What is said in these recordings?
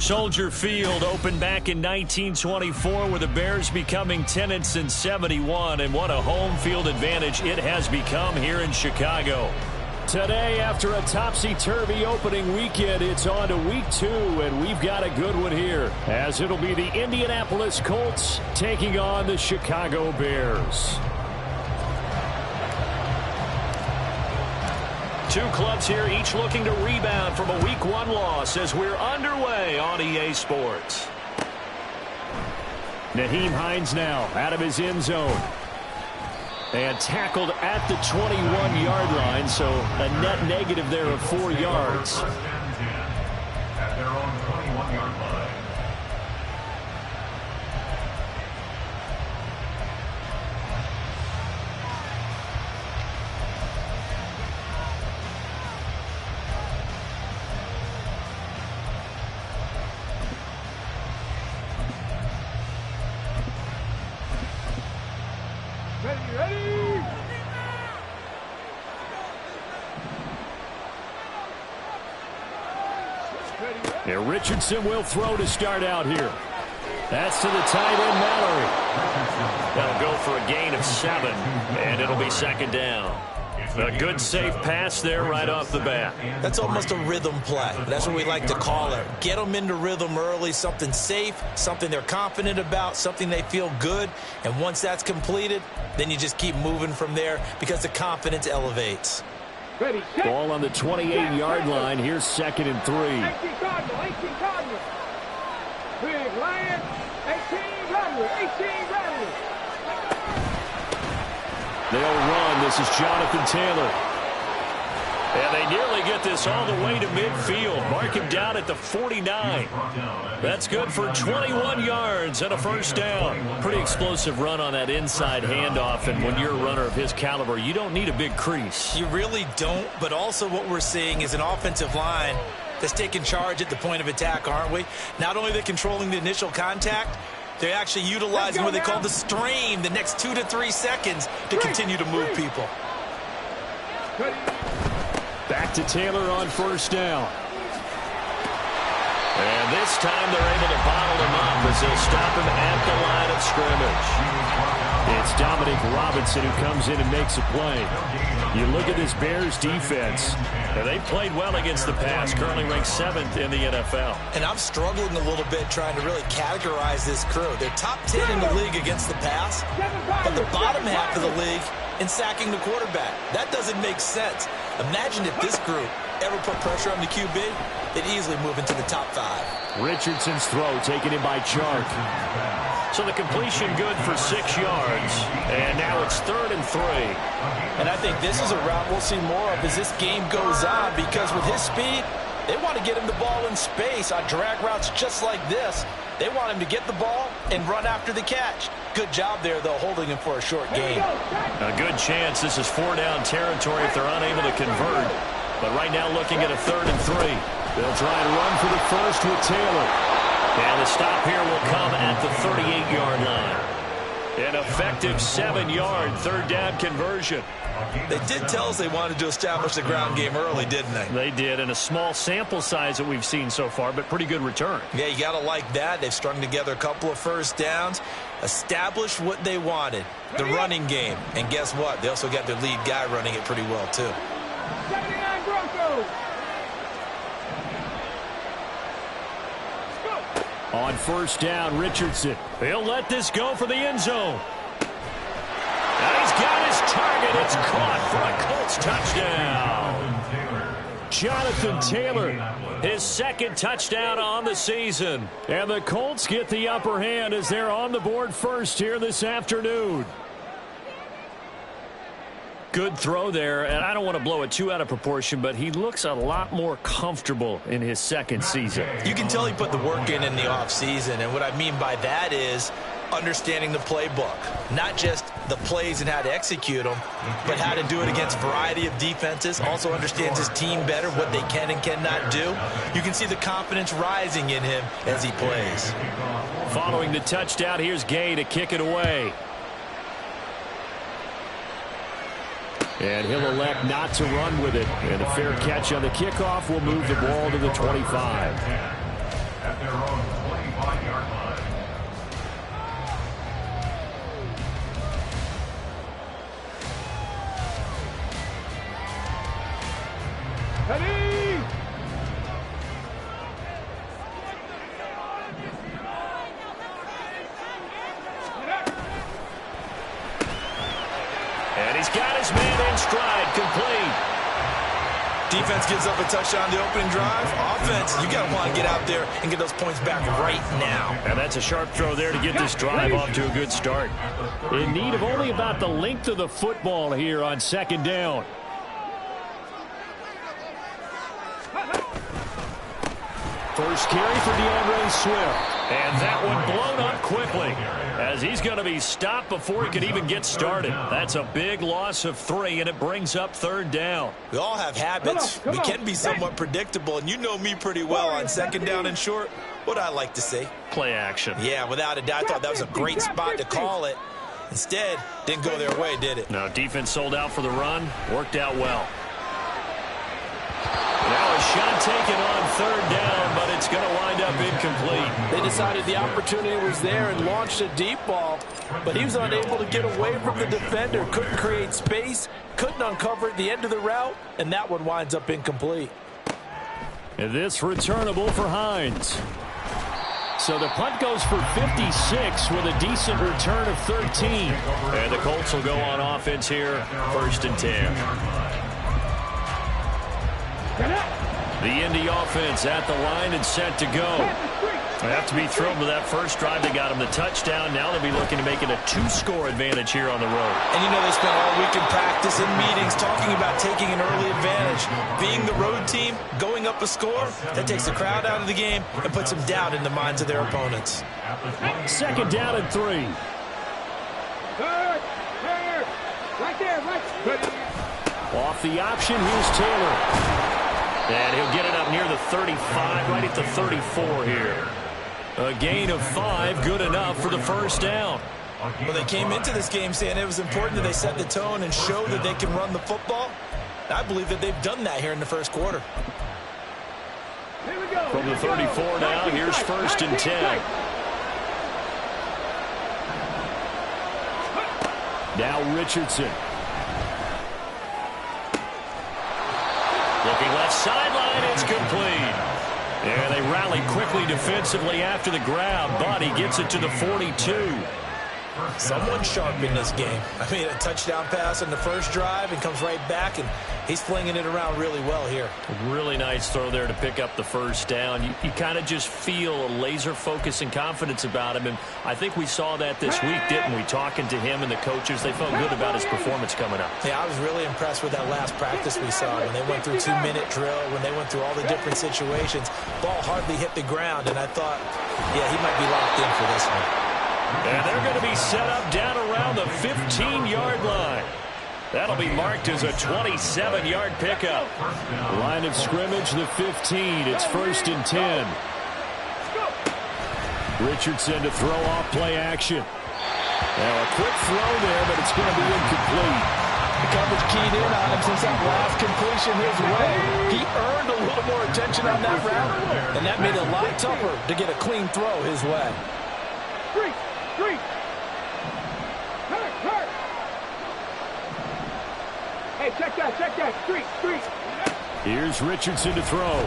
Soldier Field opened back in 1924 with the Bears becoming tenants in 71, and what a home field advantage it has become here in Chicago. Today, after a topsy-turvy opening weekend, it's on to week 2, and we've got a good one here, as it'll be the Indianapolis Colts taking on the Chicago Bears. Two clubs here, each looking to rebound from a Week 1 loss as we're underway on EA Sports. Nyheim Hines now out of his end zone. And tackled at the 21-yard line, so a net negative there of 4 yards. At their own 21-yard line. And Richardson will throw to start out here. That's to the tight end, Mallory. That'll go for a gain of 7, and it'll be second down. A good, safe pass there right off the bat. That's almost a rhythm play. That's what we like to call it. Get them into rhythm early, something safe, something they're confident about, something they feel good. And once that's completed, then you just keep moving from there because the confidence elevates. Ball on the 28-yard line. Here's 2nd and 3. 18 Cardinal. Big Lion. 18 Rattler. They'll run. This is Jonathan Taylor. And they nearly get this all the way to midfield. Mark him down at the 49. That's good for 21 yards and a first down. Pretty explosive run on that inside handoff, and when you're a runner of his caliber, you don't need a big crease. You really don't, but also what we're seeing is an offensive line that's taking charge at the point of attack, aren't we? Not only are they controlling the initial contact, they're actually utilizing what they call the strain, the next 2 to 3 seconds to continue to move people. Back to Taylor on first down. And this time they're able to bottle him up as they'll stop him at the line of scrimmage. It's Dominic Robinson who comes in and makes a play. You look at this Bears defense, and they played well against the pass, currently ranked 7th in the NFL. And I'm struggling a little bit trying to really categorize this crew. They're top 10 in the league against the pass, but the bottom half of the league in sacking the quarterback. That doesn't make sense. Imagine if this group ever put pressure on the QB, they'd easily move into the top 5. Richardson's throw taken in by Chark. So the completion good for 6 yards, and now it's 3rd and 3. And I think this is a route we'll see more of as this game goes on, because with his speed, they want to get him the ball in space on drag routes just like this. They want him to get the ball and run after the catch. Good job there, though, holding him for a short game. A good chance this is 4-down territory if they're unable to convert. But right now looking at a 3rd and 3. They'll try and run for the first with Taylor. And the stop here will come at the 38-yard line. An effective 7-yard 3rd down conversion. They did tell us they wanted to establish the ground game early, didn't they? They did, and a small sample size that we've seen so far, but pretty good return. Yeah, you got to like that. They've strung together a couple of first downs, established what they wanted, the running game. And guess what? They also got their lead guy running it pretty well, too. 79 Broncos. On first down, Richardson. He'll let this go for the end zone. And he's got his target. It's caught for a Colts touchdown. Jonathan Taylor, his 2nd touchdown on the season. And the Colts get the upper hand as they're on the board first here this afternoon. Good throw there, and I don't want to blow it too out of proportion, but he looks a lot more comfortable in his 2nd season. You can tell he put the work in the offseason, and what I mean by that is understanding the playbook. Not just the plays and how to execute them, but how to do it against a variety of defenses. Also understands his team better, what they can and cannot do. You can see the confidence rising in him as he plays. Following the touchdown, here's Gay to kick it away. And he'll elect not to run with it. And a fair catch on the kickoff will move the ball to the 25. their own 25-yard line. Ready? And he's got his man in stride, complete. Defense gives up a touchdown the opening drive. Offense, you got to want to get out there and get those points back right now. And that's a sharp throw there to get this drive off to a good start. In need of only about the length of the football here on second down. First carry for DeAndre Swift. And that one blown up quickly as he's going to be stopped before he could even get started. That's a big loss of 3, and it brings up third down. We all have habits. Come on. We can be somewhat predictable, and you know me pretty well on second down and short. What I like to say. Play action. Yeah, without a doubt, I thought that was a great spot to call it. Instead, didn't go their way, did it? No, defense sold out for the run. Worked out well. Now a shot taken on third down, but it's going to wind up incomplete. They decided the opportunity was there and launched a deep ball, but he was unable to get away from the defender, couldn't create space, couldn't uncover at the end of the route, and that one winds up incomplete. And this returnable for Hines. So the punt goes for 56 with a decent return of 13. And the Colts will go on offense here, 1st and 10. The Indy offense at the line and set to go. They have to be thrilled with that first drive. They got him the touchdown. Now they'll be looking to make it a 2-score advantage here on the road. And you know they spent all week in practice and meetings talking about taking an early advantage. Being the road team, going up a score, that takes the crowd out of the game and puts some doubt in the minds of their opponents. Second down and 3. Third. Right there, right. Off the option, here's Taylor. And he'll get it up near the 35, right at the 34 here. A gain of 5, good enough for the first down. Well, they came into this game saying it was important that they set the tone and show that they can run the football. I believe that they've done that here in the first quarter. Here we go. From the 34 now, here's 1st and 10. Now Richardson. Looking left sideline, it's complete. And they rally quickly defensively after the grab, but he gets it to the 42. Someone sharp in this game. I mean, a touchdown pass on the first drive and comes right back, and he's flinging it around really well here. A really nice throw there to pick up the first down. You kind of just feel a laser focus and confidence about him, and I think we saw that this week, didn't we? Talking to him and the coaches, they felt good about his performance coming up. Yeah, I was really impressed with that last practice we saw when they went through 2-minute drill, when they went through all the different situations. Ball hardly hit the ground, and I thought, yeah, he might be locked in for this one. And they're going to be set up down around the 15-yard line. That'll be marked as a 27-yard pickup. Line of scrimmage, the 15. It's 1st and 10. Richardson to throw off play action. Now a quick throw there, but it's going to be incomplete. The coverage keyed in on him since that last completion his way. He earned a little more attention on that route, and that made it a lot tougher to get a clean throw his way. Street. Hurt. Hey, check that. Street. Here's Richardson to throw.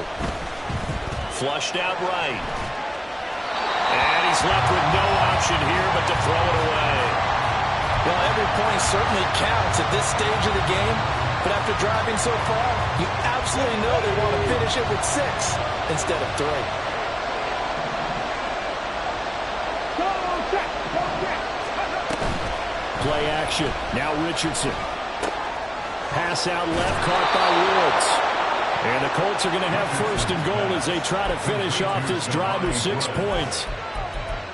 Flushed out right. And he's left with no option here but to throw it away. Well, every point certainly counts at this stage of the game, but after driving so far, you absolutely know they want to finish it with 6 instead of 3. Play action. Now Richardson. Pass out left, caught by Woods. And the Colts are going to have 1st and goal as they try to finish off this drive with 6 points.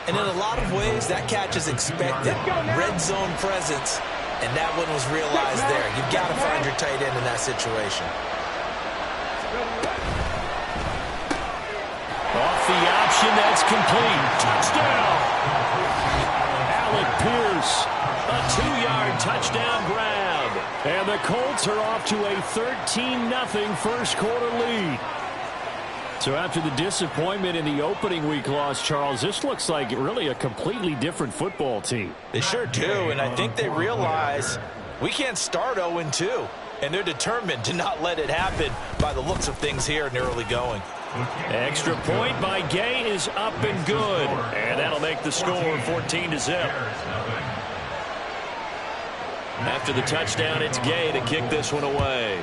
And in a lot of ways, that catch is expected. Red zone presence, and that one was realized there. You've got to find your tight end in that situation. Off the option, that's complete. Touchdown! Alec Pierce. A 2-yard touchdown grab. And the Colts are off to a 13-0 first quarter lead. So after the disappointment in the opening week loss, Charles, this looks like really a completely different football team. They sure do, and I think they realize we can't start 0-2, and they're determined to not let it happen by the looks of things here in the early going. Extra point by Gay is up and good, and that'll make the score 14-0. After the touchdown, it's Gay to kick this one away.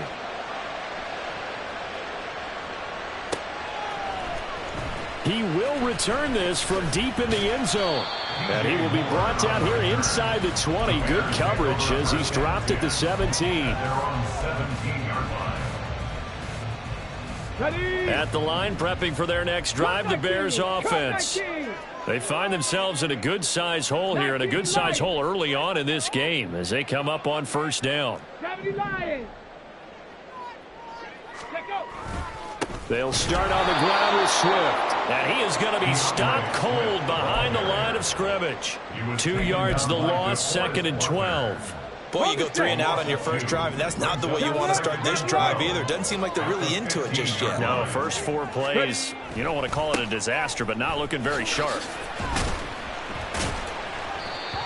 He will return this from deep in the end zone. And he will be brought down here inside the 20. Good coverage as he's dropped at the 17. At the line, prepping for their next drive, the Bears offense. They find themselves in a good-size hole here, and a good-size hole early on in this game as they come up on first down. They'll start on the ground with Swift. And he is going to be stopped cold behind the line of scrimmage. 2 yards the loss, 2nd and 12. Boy, you go 3 and out on your first drive, and that's not the way you want to start this drive either. Doesn't seem like they're really into it just yet. No, first 4 plays, you don't want to call it a disaster, but not looking very sharp.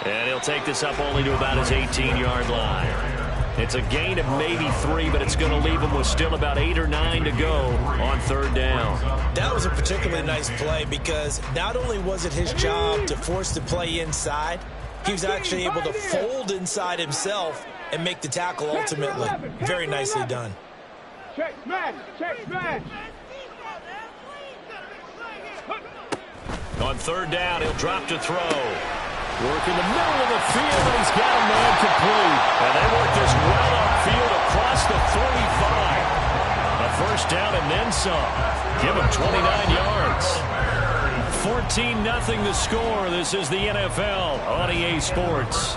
And he'll take this up only to about his 18-yard line. It's a gain of maybe 3, but it's going to leave him with still about 8 or 9 to go on third down. That was a particularly nice play because not only was it his job to force the play inside, he was actually able to fold inside himself and make the tackle ultimately. Very nicely done. Check man, check man. On third down, he'll drop to throw. Work in the middle of the field, and he's got a man complete. And they work this well upfield across the 45. A first down and then some. Give him 29 yards. 14-0 the score. This is the NFL on EA Sports.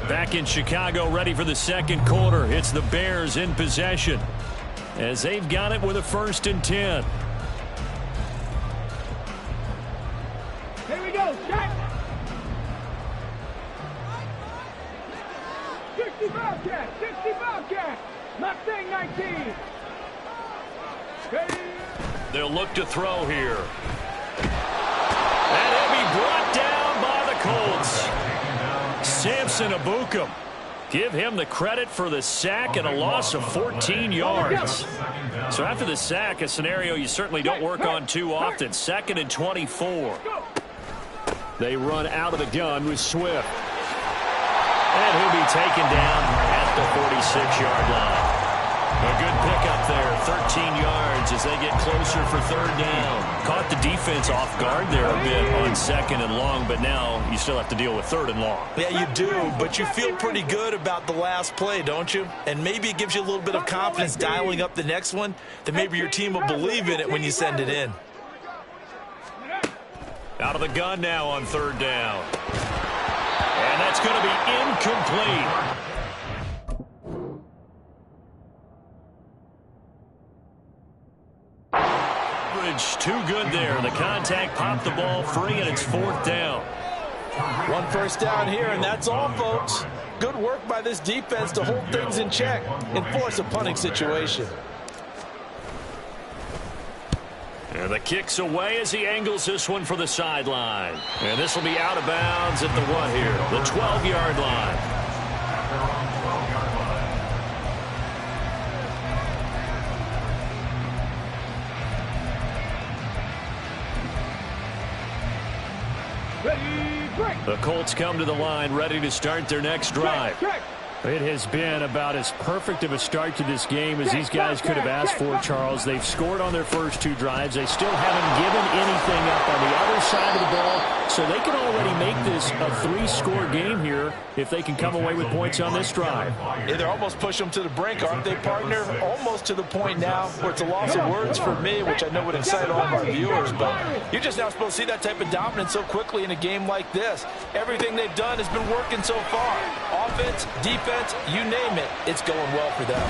Back in Chicago, ready for the second quarter. It's the Bears in possession as they've got it with a 1st and 10. Here we go, check. 60 Bobcat, 60 Bobcat. Mustang 19. They'll look to throw here. And he'll be brought down by the Colts. Samson Abukum. Give him the credit for the sack and a loss of 14 yards. So after the sack, a scenario you certainly don't work on too often. 2nd and 24. They run out of the gun with Swift. And he'll be taken down at the 46-yard line. A good pickup there, 13 yards as they get closer for third down. Caught the defense off guard there a bit on 2nd and long, but now you still have to deal with 3rd and long. Yeah, you do, but you feel pretty good about the last play, don't you? And maybe it gives you a little bit of confidence dialing up the next one that maybe your team will believe in it when you send it in. Out of the gun now on third down. And that's going to be incomplete. Too good there. The contact popped the ball free, and it's 4th down. 1 first down here, and that's all, folks. Good work by this defense to hold things in check and force a punting situation. And the kick's away as he angles this one for the sideline. And this will be out of bounds at the what here? The 12-yard line. The Colts come to the line ready to start their next drive. It has been about as perfect of a start to this game as these guys could have asked for, Charles. They've scored on their first 2 drives. They still haven't given anything up on the other side of the ball, so they can already make this a 3-score game here if they can come away with points on this drive. Yeah, they're almost pushing them to the brink, aren't they, partner? Almost to the point now where it's a loss of words for me, which I know would excite all of our viewers, but you're just not supposed to see that type of dominance so quickly in a game like this. Everything they've done has been working so far. Offense, defense, you name it, it's going well for them.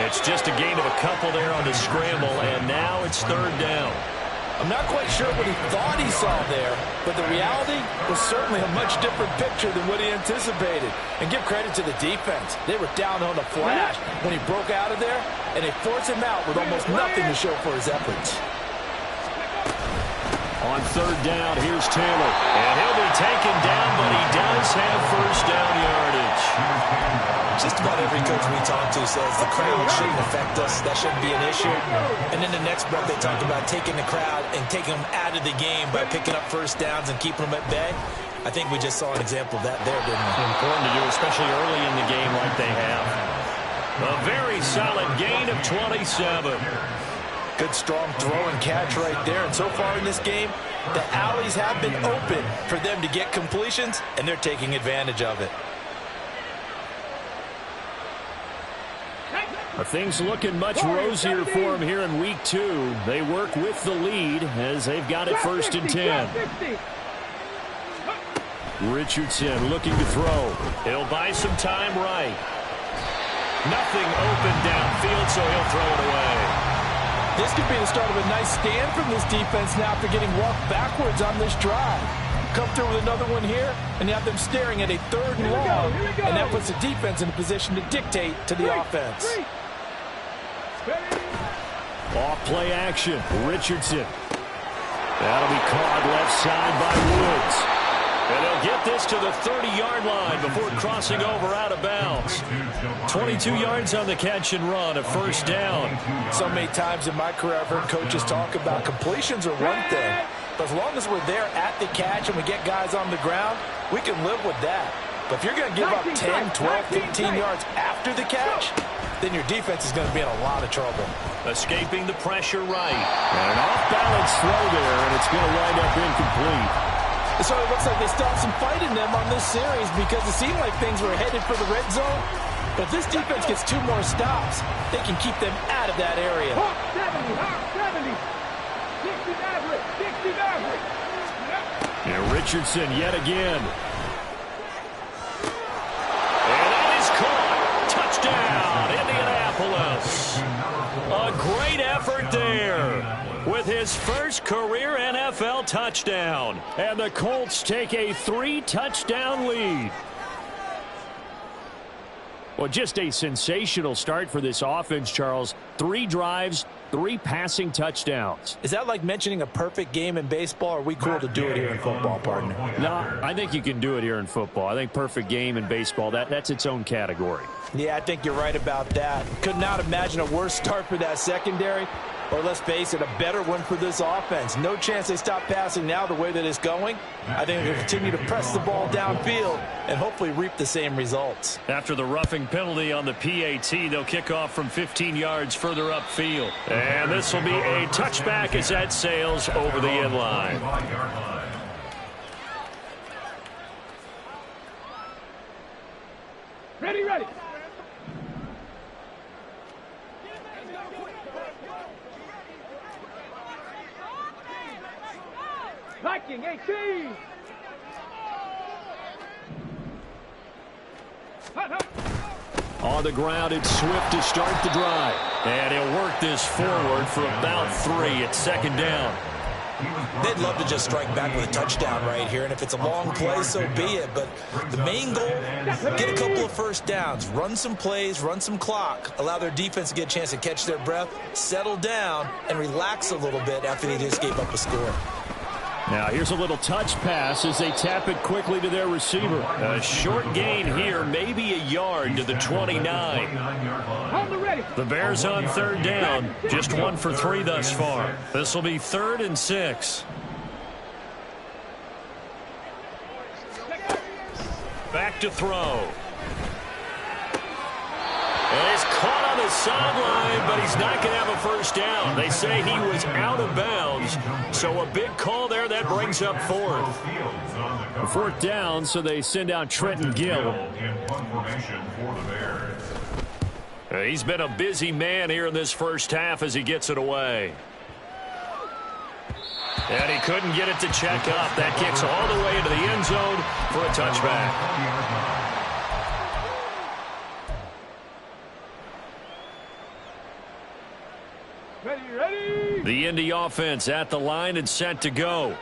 It's just a gain of a couple there on the scramble, and now it's third down. I'm not quite sure what he thought he saw there, but the reality was certainly a much different picture than what he anticipated. And give credit to the defense. They were down on the flash when he broke out of there, and they forced him out with almost nothing to show for his efforts. On third down, here's Taylor. And he'll be taken down, but he does have first down yardage. Just about every coach we talk to says the crowd shouldn't affect us. That shouldn't be an issue. And in the next breath, they talk about taking the crowd and taking them out of the game by picking up first downs and keeping them at bay. I think we just saw an example of that there, didn't we? Important to do, especially early in the game like they have. A very solid gain of 27. Good, strong throw and catch right there. And so far in this game, the alleys have been open for them to get completions, and they're taking advantage of it. Things looking much rosier for them here in week 2. They work with the lead as they've got it first and 10. Richardson looking to throw. He'll buy some time right. Nothing open downfield, so he'll throw it away. This could be the start of a nice stand from this defense now after getting walked backwards on this drive. Come through with another one here, and you have them staring at a third and long, and that puts the defense in a position to dictate to the offense. Off play action. Richardson. That'll be caught left side by Woods. And they'll get this to the 30-yard line before crossing over out of bounds. 22 yards on the catch and run, a first down. So many times in my career I've heard coaches talk about completions are one thing, but as long as we're there at the catch and we get guys on the ground, we can live with that. But if you're going to give up 10, 12, 15 yards after the catch, then your defense is going to be in a lot of trouble. Escaping the pressure right. And an off-balance throw there, and it's going to wind up incomplete. So it looks like they still have some fight in them on this series because it seemed like things were headed for the red zone. But if this defense gets 2 more stops, they can keep them out of that area. 70, 60 average. And Richardson yet again. And that is caught. Touchdown, Indianapolis. A great effort there with his first career NFL touchdown. And the Colts take a 3-touchdown lead. Well, just a sensational start for this offense, Charles. 3 drives, 3 passing touchdowns. Is that like mentioning a perfect game in baseball, or are we cool to do it here in football, partner? No, I think you can do it here in football. I think perfect game in baseball, that's its own category. Yeah, I think you're right about that. Could not imagine a worse start for that secondary, or let's face it, a better one for this offense. No chance they stop passing now the way that it's going. I think they'll continue to press the ball downfield and hopefully reap the same results. After the roughing penalty on the PAT, they'll kick off from 15 yards further upfield. And this will be a touchback as that sails over the end line. Ready. Viking 18. On the ground, it's Swift to start the drive. And he'll work this forward for about 3 at second down. They'd love to just strike back with a touchdown right here, and if it's a long play, so be it. But the main goal, get a couple of first downs, run some plays, run some clock, allow their defense to get a chance to catch their breath, settle down, and relax a little bit after they just gave up a score. Now here's a little touch pass as they tap it quickly to their receiver. A short gain here, maybe a yard to the 29. The Bears on third down, just 1 for 3 thus far. This will be 3rd and 6. Back to throw. And he's caught on the sideline, but he's not going to have a first down. They say he was out of bounds, so a big call there. That brings up 4th. 4th down, so they send out Trenton Gill. He's been a busy man here in this first half as he gets it away. And he couldn't get it to check up. That kicks all the way into the end zone for a touchback. Ready. The Indy offense at the line and set to go.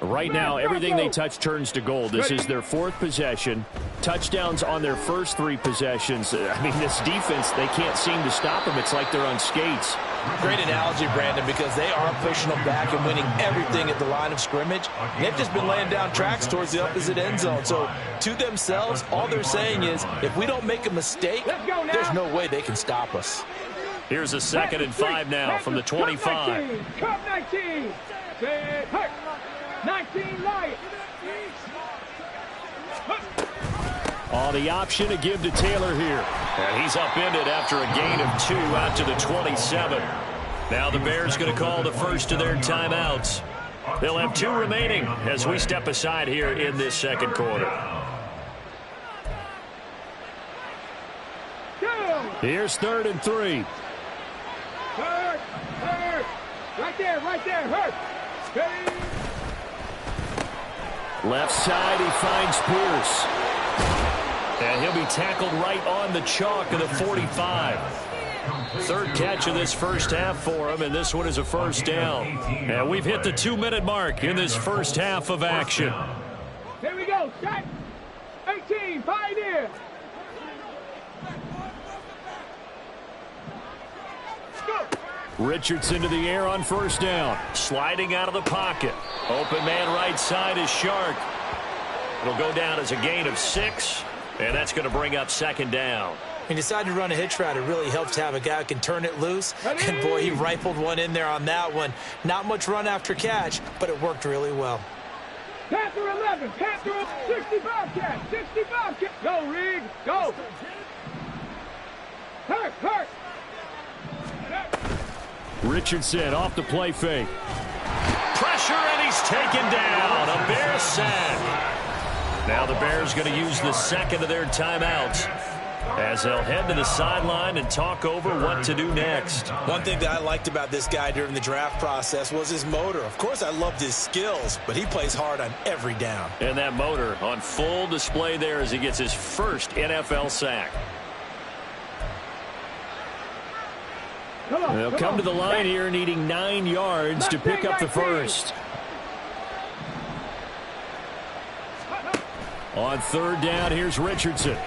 Right now, everything they touch turns to gold. This is their 4th possession. Touchdowns on their first 3 possessions. I mean, this defense, they can't seem to stop them. It's like they're on skates. Great analogy, Brandon, because they are pushing them back and winning everything at the line of scrimmage. They've just been laying down tracks towards the opposite end zone. So, to themselves, all they're saying is, if we don't make a mistake, there's no way they can stop us. Here's a 2nd and 5 now from the 25. Cup 19. 19 Lions. On the option to give to Taylor here. And he's upended after a gain of 2 out to the 27. Now the Bears going to call the first of their timeouts. They'll have 2 remaining as we step aside here in this second quarter. Here's 3rd and 3. Hurt. Right there. Hurt. Left side, he finds Pierce. And he'll be tackled right on the chalk of the 45. 3rd catch of this first half for him, and this one is a first down. And we've hit the 2-minute mark in this first half of action. Here we go. Set. 18. Pioneer. Go. Richardson to the air on first down. Sliding out of the pocket. Open man right side is Shark. It'll go down as a gain of 6, and that's going to bring up 2nd down. He decided to run a hitch route. It really helps to have a guy who can turn it loose. And, boy, he rifled one in there on that one. Not much run after catch, but it worked really well. Panther 11. Panther 65 catch. 65 catch. Go, Rig. Go. Hurt. Richardson off the play fake. Pressure, and he's taken down. A Bears sack. Now the Bears going to use the 2nd of their timeouts as they'll head to the sideline and talk over what to do next. One thing that I liked about this guy during the draft process was his motor. Of course, I loved his skills, but he plays hard on every down. And that motor on full display there as he gets his first NFL sack. They'll come to the line here needing 9 yards to pick up the first. On 3rd down, here's Richardson.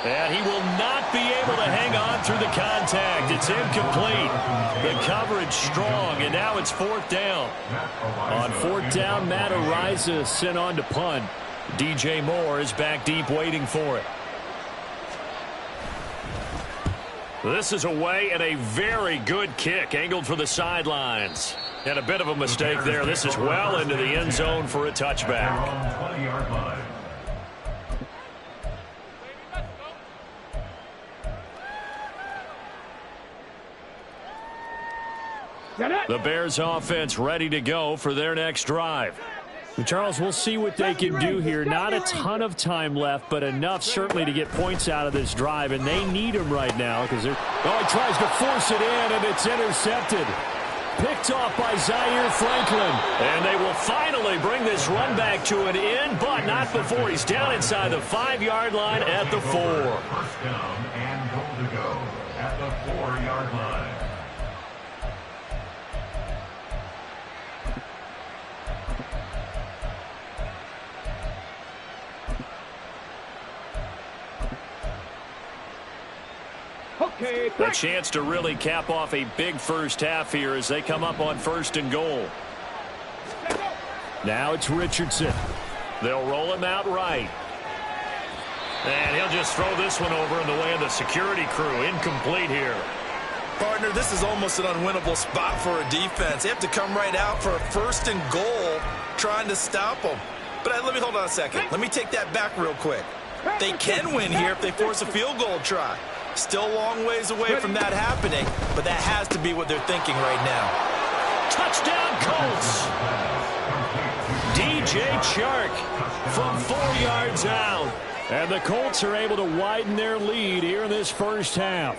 And he will not be able to hang on through the contact. It's incomplete. The coverage strong, and now it's 4th down. On 4th down, Matt Ariza sent on to punt. DJ Moore is back deep waiting for it. This is away and a very good kick angled for the sidelines. And a bit of a mistake there. This is well into the end zone for a touchback. The Bears offense ready to go for their next drive. Charles, we'll see what they can do here. Not a ton of time left, but enough certainly to get points out of this drive, and they need them right now because they're... Oh, he tries to force it in, and it's intercepted. Picked off by Zaire Franklin. And they will finally bring this run back to an end, but not before he's down inside the 5-yard line at the 4. First down and goal to go at the 4-yard line. A chance to really cap off a big first half here as they come up on 1st and goal. Now it's Richardson. They'll roll him out right. And he'll just throw this one over in the way of the security crew. Incomplete here. Partner, this is almost an unwinnable spot for a defense. They have to come right out for a 1st and goal trying to stop them. But let me hold on a second. Let me take that back real quick. They can win here if they force a field goal try. Still a long ways away from that happening, but that has to be what they're thinking right now. Touchdown, Colts! DJ Chark from 4 yards out. And the Colts are able to widen their lead here in this first half.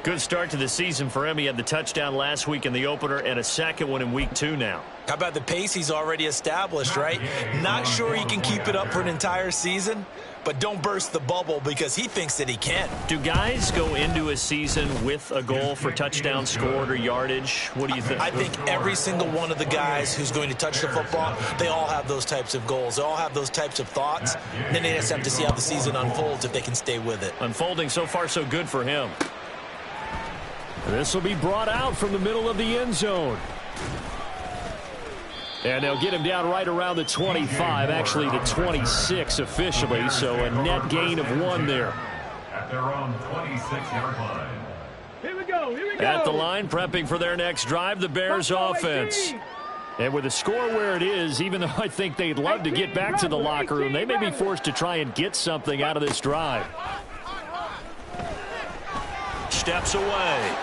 Good start to the season for him. He had the touchdown last week in the opener and a second one in week 2 now. How about the pace he's already established, right? Not sure he can keep it up for an entire season, but don't burst the bubble because he thinks that he can. Do guys go into a season with a goal for touchdown scored or yardage? What do you think? I think every single one of the guys who's going to touch the football, they all have those types of goals. They all have those types of thoughts. And then they just have to see how the season unfolds if they can stay with it. Unfolding so far so good for him. This will be brought out from the middle of the end zone. And they'll get him down right around the 25, actually the 26 officially, so a net gain of 1 there. At their own 26-yard line. Here we go, here we go. At the line, prepping for their next drive, the Bears offense. And with the score where it is, even though I think they'd love to get back to the locker room, they may be forced to try and get something out of this drive. Steps away.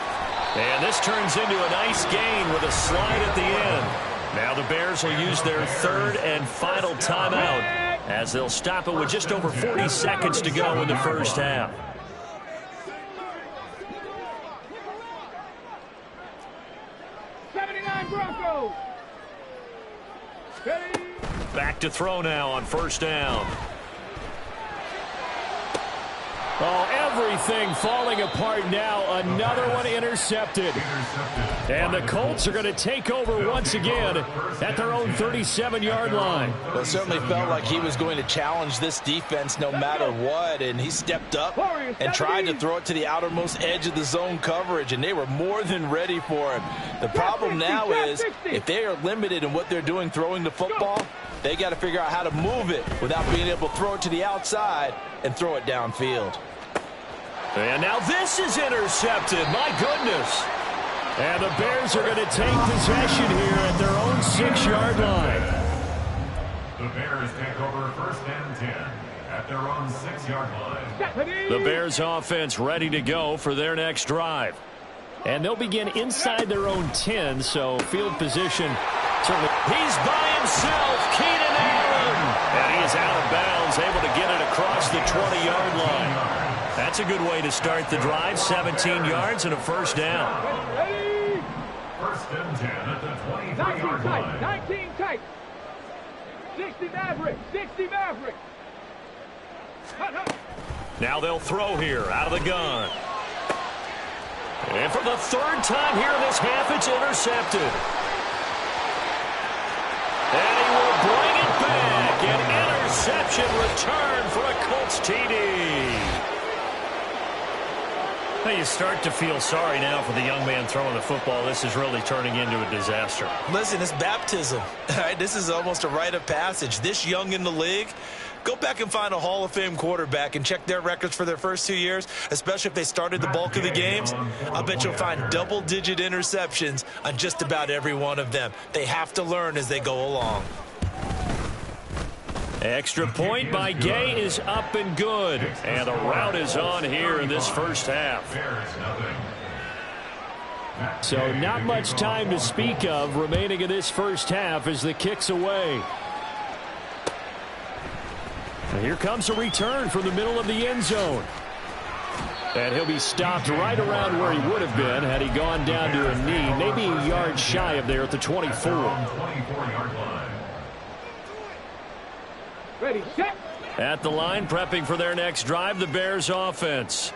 And this turns into a nice gain with a slide at the end. Now the Bears will use their third and final timeout as they'll stop it with just over 40 seconds to go in the first half. Broncos. Back to throw now on first down. Oh, everything falling apart now. Another one intercepted. And the Colts are going to take over once again at their own 37-yard line. Well, it certainly felt like he was going to challenge this defense no matter what, and he stepped up and tried to throw it to the outermost edge of the zone coverage, and they were more than ready for him. The problem now is if they are limited in what they're doing throwing the football, they got to figure out how to move it without being able to throw it to the outside and throw it downfield. And now this is intercepted. My goodness. And the Bears are going to take possession here at their own 6-yard line. The Bears take over first and 10 at their own 6-yard line. The Bears offense ready to go for their next drive. And they'll begin inside their own 10, so field position certainly. He's by himself, Keenan Allen. And he is out of bounds, able to get it across the 20-yard line. That's a good way to start the drive. 17 yards and a first down. First and 10 at the 23-yard line. 19 tight. 60 Maverick. 60 Maverick. Now they'll throw here out of the gun. And for the third time here in this half, it's intercepted. And he will bring it back. An interception return for a Colts TD. You start to feel sorry now for the young man throwing the football. This is really turning into a disaster. Listen, it's baptism. Right? This is almost a rite of passage. This young in the league, go back and find a Hall of Fame quarterback and check their records for their first 2 years, especially if they started the bulk of the games. I bet you'll find double-digit interceptions on just about every one of them. They have to learn as they go along. Extra point by Gay is up and good. And the route is on here in this first half. So not much time to speak of remaining in this first half as the kick's away. And here comes a return from the middle of the end zone. And he'll be stopped right around where he would have been had he gone down to a knee, maybe a yard shy of there at the 24. Ready, set. At the line, prepping for their next drive, the Bears offense.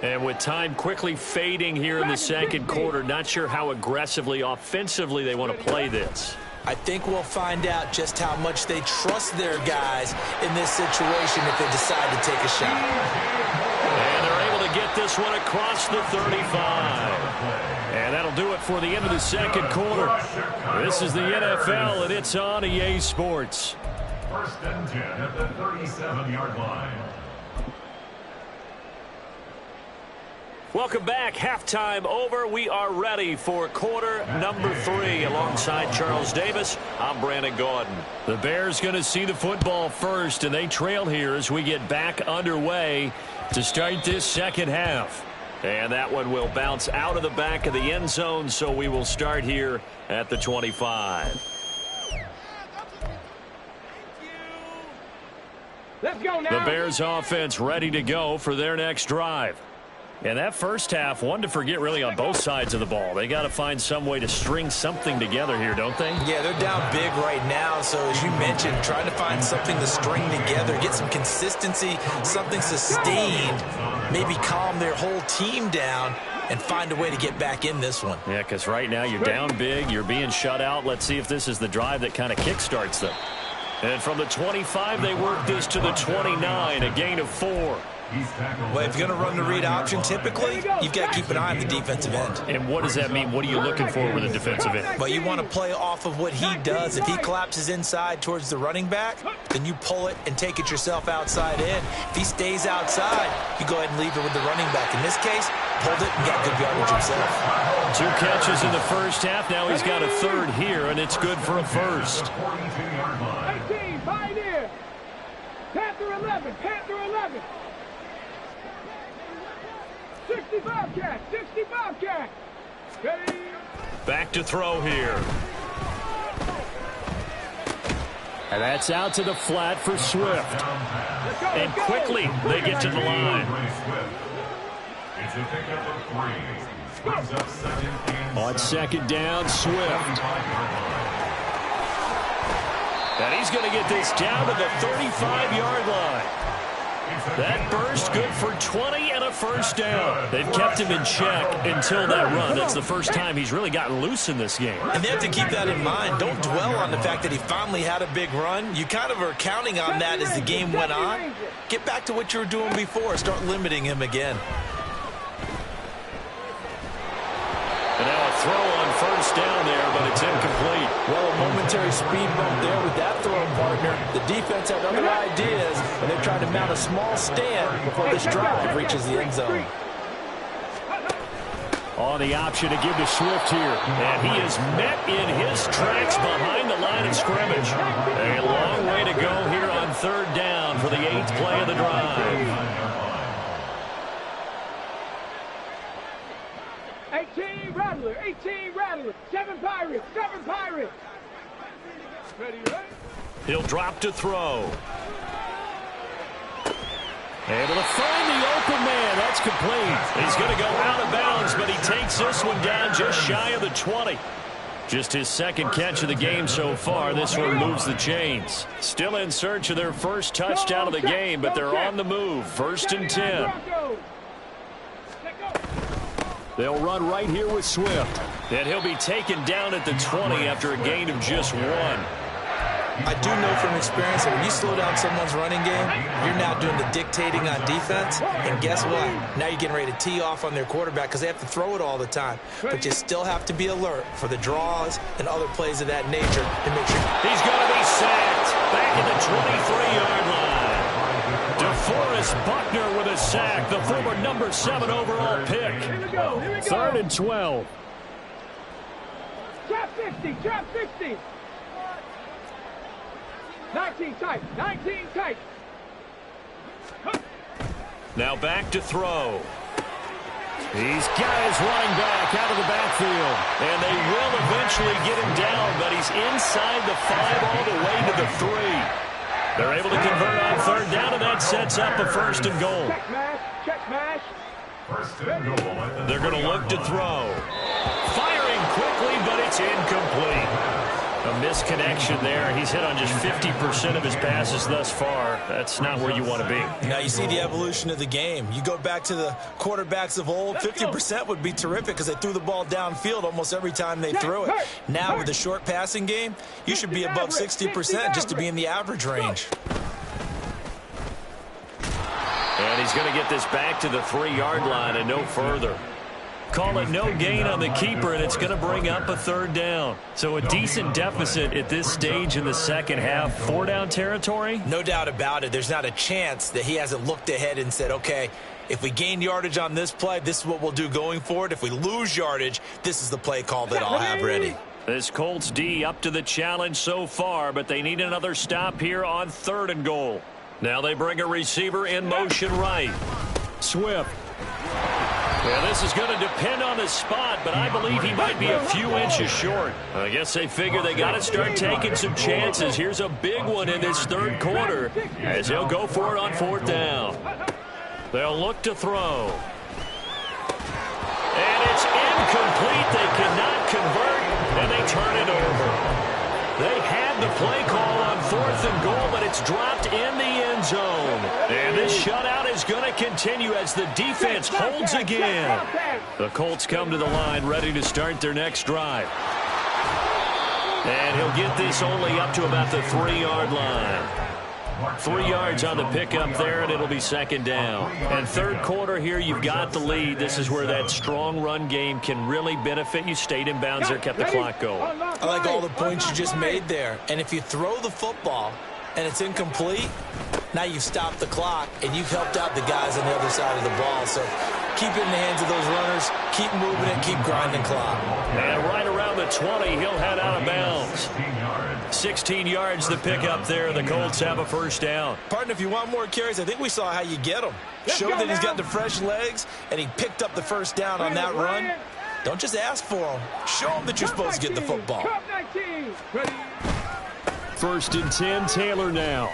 And with time quickly fading here in the second quarter, not sure how aggressively, offensively they want to play this. I think we'll find out just how much they trust their guys in this situation if they decide to take a shot. And they're able to get this one across the 35. And that'll do it for the end of the second quarter. This is the NFL, and it's on EA Sports. First and 10 at the 37-yard line. Welcome back. Halftime over. We are ready for quarter number 3. Alongside Charles Davis, I'm Brandon Gaudin. The Bears going to see the football first, and they trail here as we get back underway to start this second half. And that one will bounce out of the back of the end zone, so we will start here at the 25. Let's go now. The Bears offense ready to go for their next drive. And that first half, one to forget really on both sides of the ball. They got to find some way to string something together here, don't they? Yeah, they're down big right now. So as you mentioned, trying to find something to string together, get some consistency, something sustained, maybe calm their whole team down and find a way to get back in this one. Yeah, because right now you're down big, you're being shut out. Let's see if this is the drive that kind of kickstarts them. And from the 25, they work this to the 29, a gain of 4. Well, if you're going to run the read option, typically, you've got to keep an eye on the defensive end. And what does that mean? What are you looking for with a defensive end? Well, you want to play off of what he does. If he collapses inside towards the running back, then you pull it and take it yourself outside in. If he stays outside, you go ahead and leave it with the running back. In this case, pulled it and got good yardage himself. 2 catches in the first half. Now he's got a third here, and it's good for a first. 18, Pioneer. Panther 11, Panther 11. 60 Bobcat, 60 Bobcat. Ready. Back to throw here. And that's out to the flat for Swift. And quickly they get to the line. It's a pickup of 3. Brings up second and On second down, Swift. And he's going to get this down to the 35-yard line. That burst good for 20 and a first down. They've kept him in check until that run. That's the first time he's really gotten loose in this game. And they have to keep that in mind. Don't dwell on the fact that he finally had a big run. You kind of are counting on that as the game went on. Get back to what you were doing before. Start limiting him again. And now a throw on first down there, but it's incomplete. Well, a momentary speed bump there with that throw partner. The defense had other ideas, and they're trying to mount a small stand before this drive reaches the end zone. On the option to give to Swift here. And he is met in his tracks behind the line of scrimmage. A long way to go here on third down for the 8th play of the drive. 18 Rattler, 18 Rattler. 7 Pirates, 7 Pirates. Ready, right? He'll drop to throw. Able to find the open man. That's complete. He's going to go out of bounds, but he takes this one down just shy of the 20. Just his second catch of the game so far. This one moves the chains. Still in search of their first touchdown of the game, but they're on the move. 1st and 10. They'll run right here with Swift. And he'll be taken down at the 20 after a gain of just 1. I do know from experience that when you slow down someone's running game, you're now doing the dictating on defense. And guess what? Now you're getting ready to tee off on their quarterback because they have to throw it all the time. But you still have to be alert for the draws and other plays of that nature to make sure. He's going to be sacked back at the 23-yard line. DeForest Buckner with a sack, the former number 7 overall pick. Here we go, here we go. 3rd and 12. Trap 50, trap 50. 19 tight, 19 tight. Now back to throw. He's got his running back out of the backfield. And they will eventually get him down, but he's inside the 5 all the way to the 3. They're able to convert on third down, and that sets up a 1st and goal. Check mash, check mash. 1st and goal at the They're going to look to throw. Firing quickly, but it's incomplete. A misconnection there. He's hit on just 50% of his passes thus far. That's not where you want to be. Now you see the evolution of the game. You go back to the quarterbacks of old, 50% would be terrific because they threw the ball downfield almost every time they threw it. Now with the short passing game, you should be above 60% just to be in the average range. And he's going to get this back to the 3-yard line and no further. Call it no gain on the keeper, and it's going to bring up a 3rd down. So a decent deficit at this stage in the second half. 4-down territory? No doubt about it. There's not a chance that he hasn't looked ahead and said, okay, if we gain yardage on this play, this is what we'll do going forward. If we lose yardage, this is the play call that I'll have ready. This Colts D up to the challenge so far, but they need another stop here on 3rd and goal. Now they bring a receiver in motion right. Swift. Yeah, this is going to depend on the spot, but I believe he might be a few inches short. I guess they figure they got to start taking some chances. Here's a big one in this 3rd quarter as he'll go for it on 4th down. They'll look to throw. incomplete. They cannot convert, and they turn it over. They had the play call on 4th and goal, but it's dropped in the end zone. And this shutout is going to continue as the defense holds again. The Colts come to the line ready to start their next drive. And he'll get this only up to about the 3-yard line. 3 yards on the pickup there, and it'll be second down. And third quarter here, you've got the lead. This is where that strong run game can really benefit you. Stayed in bounds there, kept the clock going. I like all the points you just made there. And if you throw the football and it's incomplete, now you've stopped the clock, and you've helped out the guys on the other side of the ball. So keep it in the hands of those runners. Keep moving it. Keep grinding clock. And right around the 20, he'll head out of bounds. 16 yards the pickup there. The Colts have a first down. Partner, if you want more carries, I think we saw how you get them. Show that he's got the fresh legs, and he picked up the first down on that run. Don't just ask for them. Show them that you're supposed to get the football. 1st and 10, Taylor now.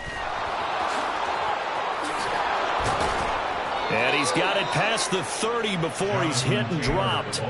And he's got it past the 30 before he's hit and dropped.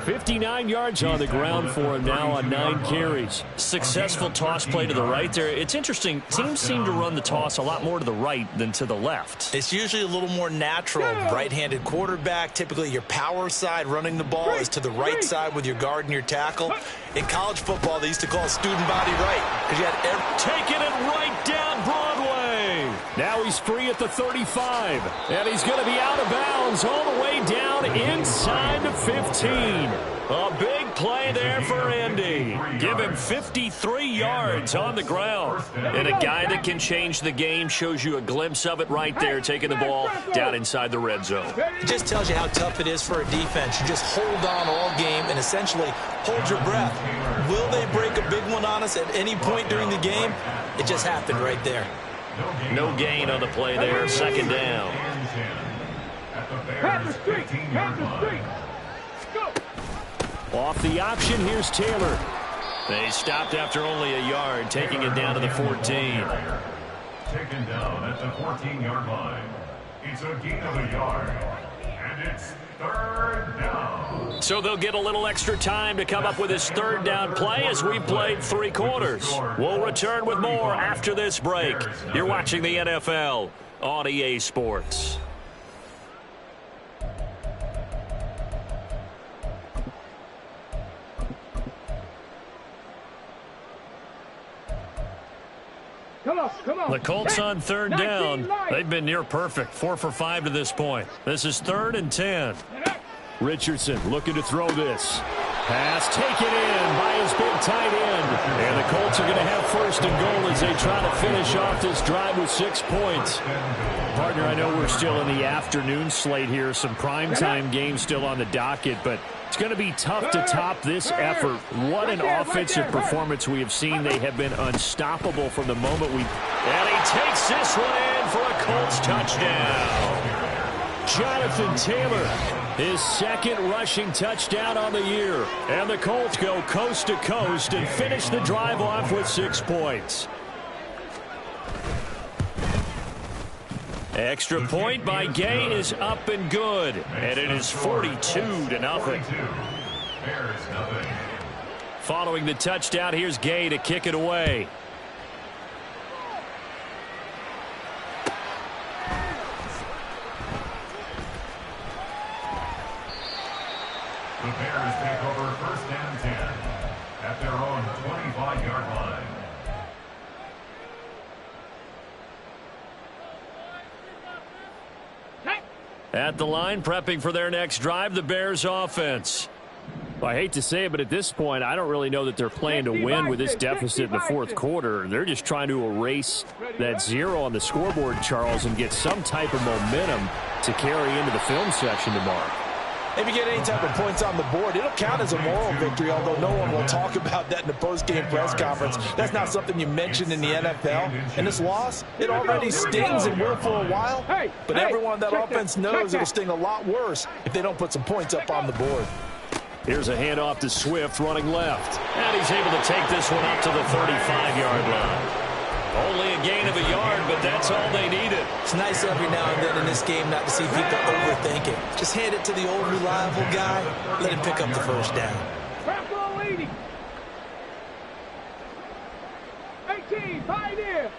59 yards on the ground for him now on 9 carries. Successful toss play to the right there. It's interesting. Teams seem to run the toss a lot more to the right than to the left. It's usually a little more natural. Right-handed quarterback, typically your power side running the ball is to the right side with your guard and your tackle. In college football, they used to call student body right because you had taking it right down Broadway. Now he's free at the 35, and he's going to be out of bounds all the way down inside the 15. A big play there for Indy. Give him 53 yards on the ground. And a guy that can change the game, shows you a glimpse of it right there, taking the ball down inside the red zone. It just tells you how tough it is for a defense. You just hold on all game and essentially hold your breath. Will they break a big one on us at any point during the game? It just happened right there. No gain on the play there. Second down. Off the option, here's Taylor. They stopped after only a yard, taking it down to the 14. Taken down at the 14-yard line. It's a gain of a yard, and it's third down. So they'll get a little extra time to come up with his third down play as we played 3 quarters. We'll return with more after this break. You're watching the NFL on EA Sports. Come on. The Colts on third down. They've been near perfect. 4 for 5 to this point. This is 3rd and 10. Richardson looking to throw this. Pass taken in by his big tight end. And the Colts are going to have 1st and goal as they try to finish off this drive with 6 points. Partner, I know we're still in the afternoon slate here. Some primetime games still on the docket, but it's going to be tough to top this effort. What an offensive performance we have seen. They have been unstoppable from the moment we... And he takes this one in for a Colts touchdown. Jonathan Taylor, his 2nd rushing touchdown on the year. And the Colts go coast to coast and finish the drive off with 6 points. Extra point by Gay is up and good. And it is 42-0. Following the touchdown, here's Gay to kick it away. The Bears take over 1st and 10 at their own 25-yard line. At the line, prepping for their next drive, the Bears offense. Well, I hate to say it, but at this point, I don't really know that they're playing to win with this deficit in the 4th quarter. They're just trying to erase that 0 on the scoreboard, Charles, and get some type of momentum to carry into the film section tomorrow. If you get any type of points on the board, it'll count as a moral victory, although no one will talk about that in the post-game press conference. That's not something you mentioned in the NFL. And this loss, it already stings and will for a while. But everyone on that offense knows it'll sting a lot worse if they don't put some points up on the board. Here's a handoff to Swift running left. And he's able to take this one up to the 35-yard line. Only a gain of a yard but that's all they needed. It's nice every now and then in this game not to see people overthink it. Just hand it to the old reliable guy, let him pick up the first down. Buffalo leading. 18, Pioneer.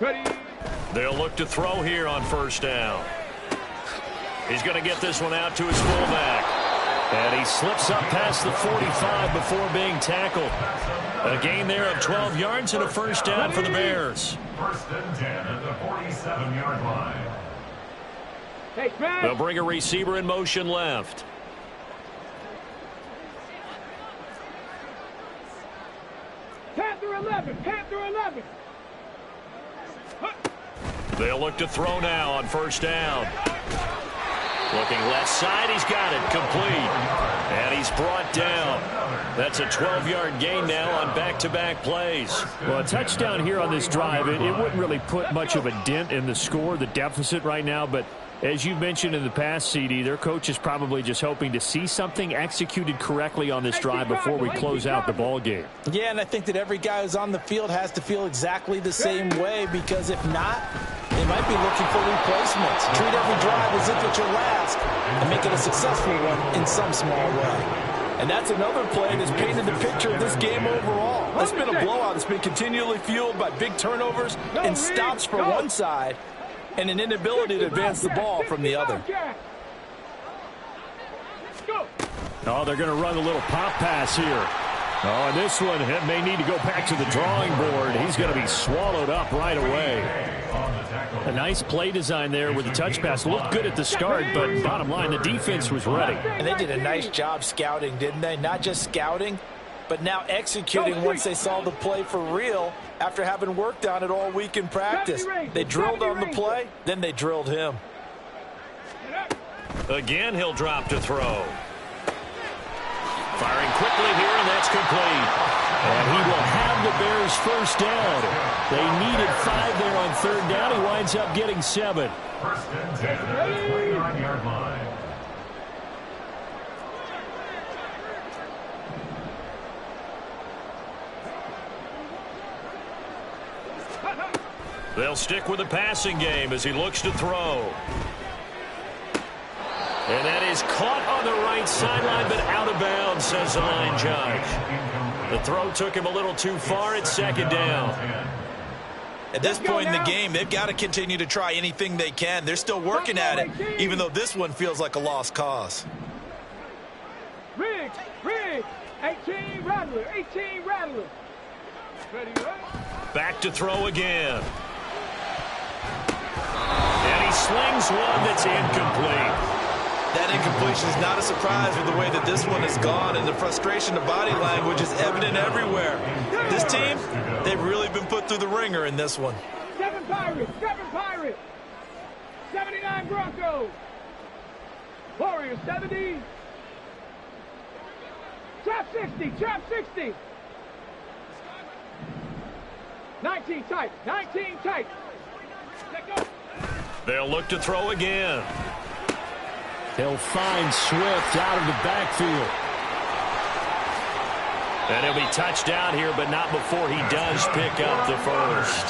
Ready. They'll look to throw here on first down. He's going to get this one out to his fullback. And he slips up past the 45 before being tackled. A gain there of 12 yards and a first down for the Bears. First and 10 at the 47-yard line. Hey, Fred. They'll bring a receiver in motion left. Panther 11, Panther 11. They'll look to throw now on first down. Looking left side, he's got it, complete. And he's brought down. That's a 12-yard gain now on back-to-back plays. Well, a touchdown here on this drive, it wouldn't really put much of a dent in the score, the deficit right now, but as you've mentioned in the past, CD, their coach is probably just hoping to see something executed correctly on this drive before we close out the ball game. Yeah, and I think that every guy who's on the field has to feel exactly the same way, because if not, they might be looking for replacements. Treat every drive as if it's your last and make it a successful one in some small way. And that's another play that's painted the picture of this game overall. It's been a blowout. It's been continually fueled by big turnovers and stops for one side and an inability to advance the ball from the other. Oh, they're going to run a little pop pass here. Oh, and this one may need to go back to the drawing board. He's going to be swallowed up right away. A nice play design there with the touch pass. Looked good at the start, but bottom line, the defense was ready. And they did a nice job scouting, didn't they? Not just scouting, but now executing once they saw the play for real after having worked on it all week in practice. They drilled on the play, then they drilled him. Again, he'll drop to throw. Firing quickly here, and that's complete. And he will have the Bears first down. They needed 5 there on third down. He winds up getting 7. First and 10 at the 29-yard line. They'll stick with the passing game as he looks to throw. And that is caught on the right sideline, but out of bounds, says the line judge. The throw took him a little too far. It's second down. At this point in the game, they've got to continue to try anything they can. They're still working at it, even though this one feels like a lost cause. Riggs, 18 Rattler, 18 Rattler. Ready, right? Back to throw again. And he slings one that's incomplete. That incompletion is not a surprise with the way that this one has gone, and the frustration of body language is evident everywhere. This team, they've really been put through the ringer in this one. 7 Pirates, 79 Broncos. Warriors 70. Trap 60. 19 tight. Let go. They'll look to throw again. They'll find Swift out of the backfield. And he'll be touched down here, but not before he does pick up the first.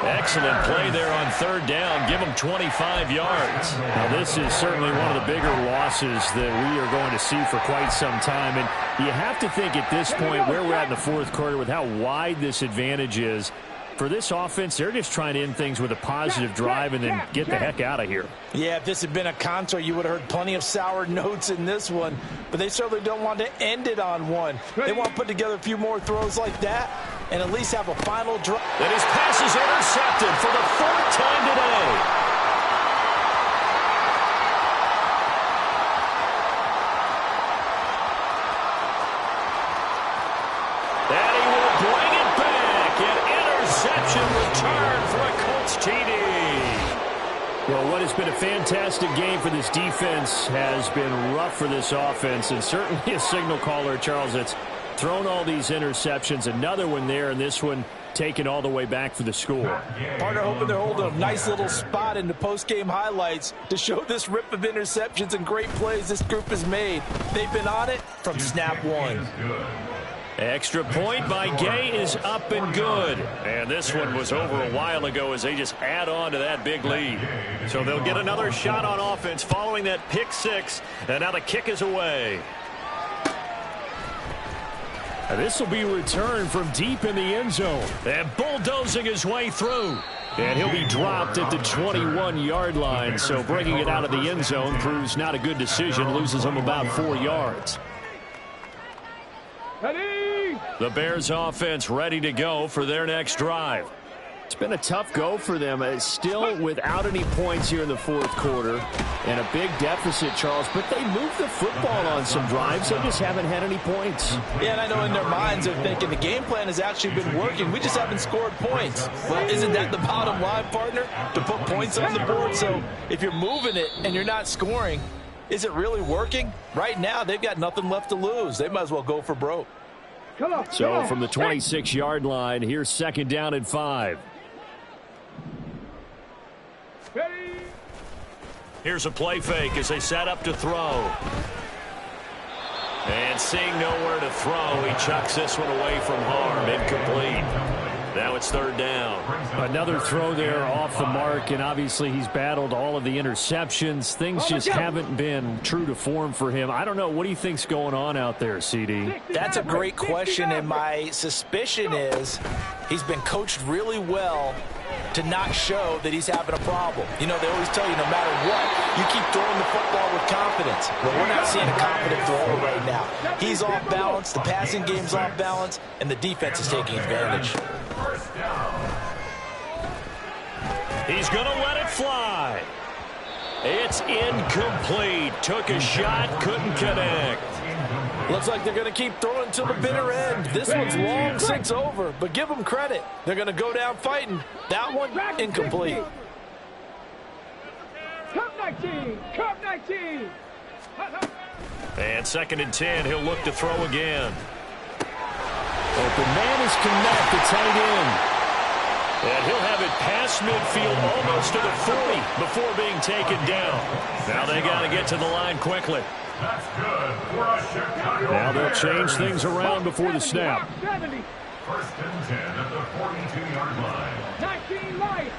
Excellent play there on third down. Give him 25 yards. Now, this is certainly one of the bigger losses that we are going to see for quite some time. And you have to think at this point where we're at in the fourth quarter with how wide this advantage is. For this offense, they're just trying to end things with a positive drive and then get the heck out of here. Yeah, if this had been a concert, you would have heard plenty of sour notes in this one. But they certainly don't want to end it on one. They want to put together a few more throws like that and at least have a final drive. And his pass is intercepted for the 4th time today. Return for a Colts TD. Well, what has been a fantastic game for this defense has been rough for this offense, and certainly a signal caller, Charles, that's thrown all these interceptions. Another one there, and this one taken all the way back for the score. Partner hoping they're holding a nice little spot in the post-game highlights to show this rip of interceptions and great plays this group has made. They've been on it from snap one. Extra point by Gay is up and good. And this one was over a while ago as they just add on to that big lead. So they'll get another shot on offense following that pick six. And now the kick is away. And this will be returned from deep in the end zone. And bulldozing his way through. And he'll be dropped at the 21-yard line. So bringing it out of the end zone proves not a good decision. Loses him about 4 yards. The Bears offense ready to go for their next drive. It's been a tough go for them. Still without any points here in the fourth quarter. And a big deficit, Charles. But they moved the football on some drives. They just haven't had any points. Yeah, and I know in their minds they're thinking the game plan has actually been working. We just haven't scored points. Well, isn't that the bottom line, partner? To put points on the board? So if you're moving it and you're not scoring, is it really working? Right now, they've got nothing left to lose. They might as well go for broke. So from the 26-yard line, here's 2nd down and 5. Here's a play fake as they set up to throw. And seeing nowhere to throw, he chucks this one away from harm. Incomplete. Now it's 3rd down. Another throw there off the mark, and obviously he's battled all of the interceptions. Things just haven't been true to form for him. I don't know. What do you think's going on out there, CD? That's a great question, and my suspicion is he's been coached really well to not show that he's having a problem. You know, they always tell you no matter what, you keep throwing the football with confidence. Well, we're not seeing a confident thrower right now. He's off balance, the passing game's off balance, and the defense is taking advantage. He's going to let it fly. It's incomplete. Took a shot, couldn't connect. Looks like they're going to keep throwing till the bitter end. This one's long since over, but give them credit. They're going to go down fighting. That one, incomplete. Cup 19, Cup 19. And 2nd and 10, he'll look to throw again. Open man is connect, the tight end. And he'll have it past midfield almost to the 40 before being taken down. Now they got to get to the line quickly. That's good for a Chicago. Now they'll change things around before the snap. 70. 1st and 10 at the 42-yard line. 19 light.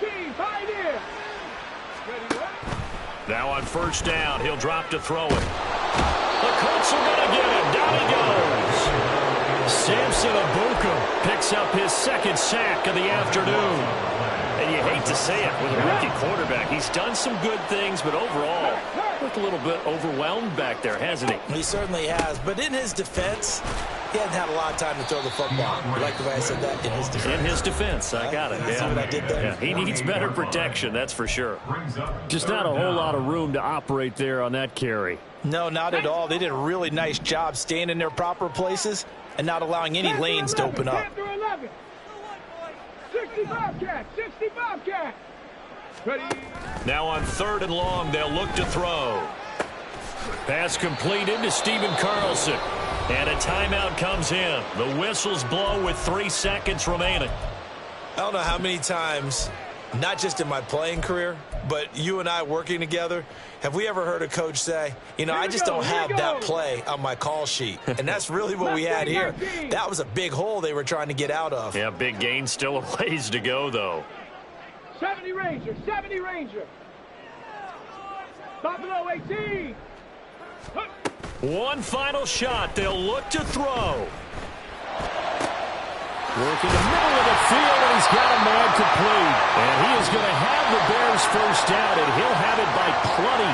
18, 5 in. Ready, what? Now on 1st down, he'll drop to throw it. The Colts are going to get him. Down he goes. Samson Abuka picks up his 2nd sack of the afternoon. And you hate to say it with a rookie quarterback. He's done some good things, but overall, looked a little bit overwhelmed back there, hasn't he? He certainly has. But in his defense, he hasn't had a lot of time to throw the football. You like the way I said that? In his defense. In his defense. I got it. See what I did there? Yeah, he needs better protection, that's for sure. Just not a whole lot of room to operate there on that carry. No, not at all. They did a really nice job staying in their proper places and not allowing any lanes to open up. 65 catch, 65 catch. Ready. Now on 3rd and long, they'll look to throw. Pass completed to Stephen Carlson. And a timeout comes in. The whistles blow with 3 seconds remaining. I don't know how many times, not just in my playing career, but you and I working together, have we ever heard a coach say, you know, I just don't have that play on my call sheet. And that's really what we had here. That was a big hole they were trying to get out of. Yeah, big gain, still a ways to go, though. 70 Ranger, 70 Ranger. Stop below 18. One final shot. They'll look to throw. Working the middle of the field, and he's got a man complete. And he is going to have the Bears 1st down, and he'll have it by plenty.